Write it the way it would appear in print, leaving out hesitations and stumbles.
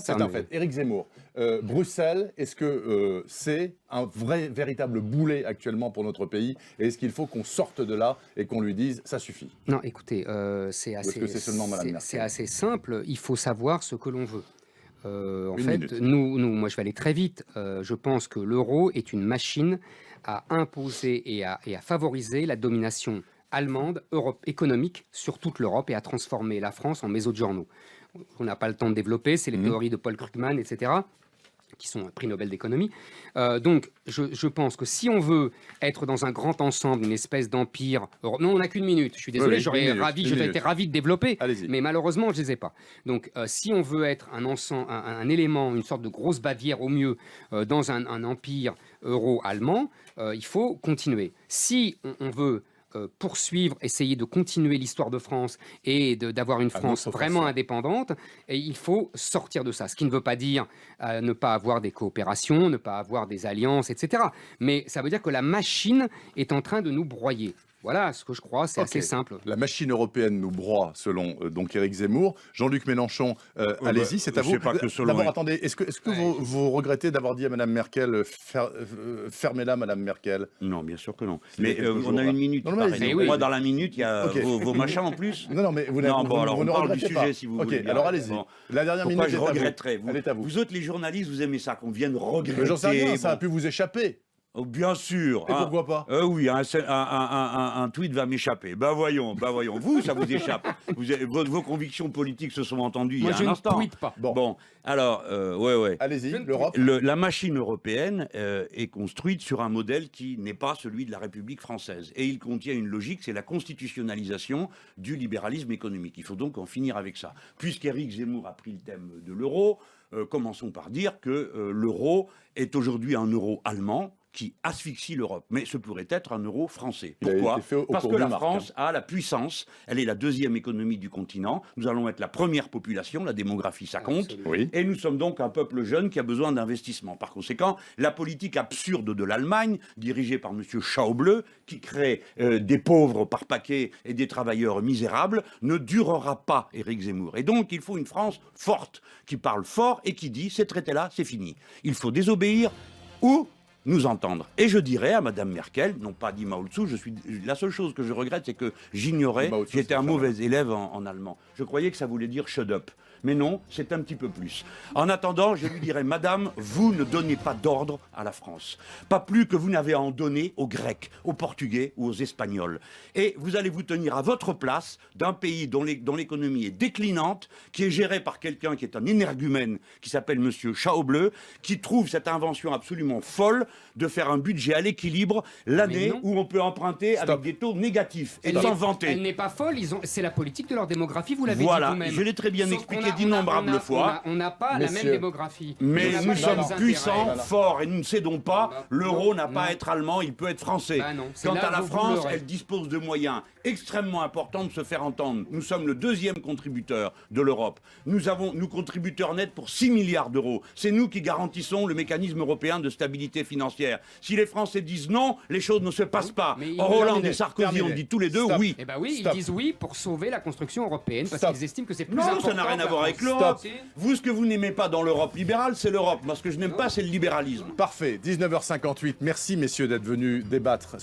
C'est un fait. Éric Zemmour, Bruxelles, est-ce que c'est un véritable boulet actuellement pour notre pays? Et est-ce qu'il faut qu'on sorte de là et qu'on lui dise ça suffit? Non, écoutez, c'est assez simple. Il faut savoir ce que l'on veut. En fait, moi je vais aller très vite. Je pense que l'euro est une machine à imposer et à favoriser la domination allemande, économique sur toute l'Europe et à transformer la France en Mezzogiorno. On n'a pas le temps de développer, c'est les théories de Paul Krugman, etc., qui sont un prix Nobel d'économie. Donc, je pense que si on veut être dans un grand ensemble, une espèce d'empire... Non, on n'a qu'une minute. Je suis désolé, j'aurais été ravi de développer, mais malheureusement, je ne les ai pas. Donc, si on veut être un élément, une sorte de grosse Bavière au mieux, dans un empire euro-allemand, il faut continuer. Si on veut poursuivre, essayer de continuer l'histoire de France et d'avoir une France vraiment indépendante, et il faut sortir de ça. Ce qui ne veut pas dire ne pas avoir des coopérations, ne pas avoir des alliances, etc. Mais ça veut dire que la machine est en train de nous broyer. Voilà ce que je crois, c'est assez simple. La machine européenne nous broie, selon donc Éric Zemmour. Jean-Luc Mélenchon, allez-y, c'est à vous. D'abord, attendez, est-ce que vous regrettez d'avoir dit à Mme Merkel, fermez-la, Mme Merkel? Non, bien sûr que non. Mais on a une minute. Moi, dans la minute, il y a vos machins en plus. Non, mais vous n'avez pas. Alors on parle du sujet, si vous voulez. Ok, alors allez-y. La dernière minute, je regretterais. vous. Vous autres, les journalistes, vous aimez ça, qu'on vienne regretter. Mais j'en sais rien, ça a pu vous échapper. Oh, bien sûr. Et pourquoi pas? Oui, un tweet va m'échapper. Voyons. Vous, ça vous échappe. Vos convictions politiques se sont entendues il y a un instant. Moi, je ne tweete pas. Bon, alors, ouais. Allez-y, l'Europe. La machine européenne est construite sur un modèle qui n'est pas celui de la République française. Et il contient une logique, c'est la constitutionnalisation du libéralisme économique. Il faut donc en finir avec ça. Puisqu'Éric Zemmour a pris le thème de l'euro, commençons par dire que l'euro est aujourd'hui un euro allemand qui asphyxie l'Europe. Mais ce pourrait être un euro français. Pourquoi? Parce que la France a la puissance, elle est la deuxième économie du continent, nous allons être la première population, la démographie ça compte, et nous sommes donc un peuple jeune qui a besoin d'investissement. Par conséquent, la politique absurde de l'Allemagne, dirigée par M. Schauble, qui crée des pauvres par paquet et des travailleurs misérables, ne durera pas, Éric Zemmour. Et donc, il faut une France forte, qui parle fort et qui dit, ces traités-là, c'est fini. Il faut désobéir ou nous entendre. Et je dirais à Mme Merkel, non pas dit Mao Tzu, la seule chose que je regrette, c'est que j'ignorais, j'étais un mauvais élève en allemand. Je croyais que ça voulait dire shut up. Mais non, c'est un petit peu plus. En attendant, je lui dirais, Madame, vous ne donnez pas d'ordre à la France. Pas plus que vous n'avez à en donner aux Grecs, aux Portugais ou aux Espagnols. Et vous allez vous tenir à votre place d'un pays dont l'économie est déclinante, qui est géré par quelqu'un qui est un énergumène, qui s'appelle M. Schauble, qui trouve cette invention absolument folle de faire un budget à l'équilibre l'année où on peut emprunter avec des taux négatifs et s'en vanter. Elle n'est pas folle, c'est la politique de leur démographie, vous l'avez dit vous-même. Voilà, je l'ai très bien expliqué d'innombrables fois. On n'a pas la même démographie. Mais nous sommes puissants, forts et nous ne cédons pas. L'euro n'a pas à être allemand, il peut être français. Quant à la France, elle dispose de moyens extrêmement importants de se faire entendre. Nous sommes le deuxième contributeur de l'Europe. Nous contributeurs nets pour 6 milliards d'euros. C'est nous qui garantissons le mécanisme européen de stabilité financière. Si les Français disent non, les choses ne se passent pas. Hollande et Sarkozy ont dit tous les deux oui. Eh bien oui, ils disent oui pour sauver la construction européenne parce qu'ils estiment que c'est plus important. Non, ça n'a rien à voir avec l'Europe. Vous, ce que vous n'aimez pas dans l'Europe libérale, c'est l'Europe. Moi, ce que je n'aime pas, c'est le libéralisme. Parfait, 19h58. Merci, messieurs, d'être venus débattre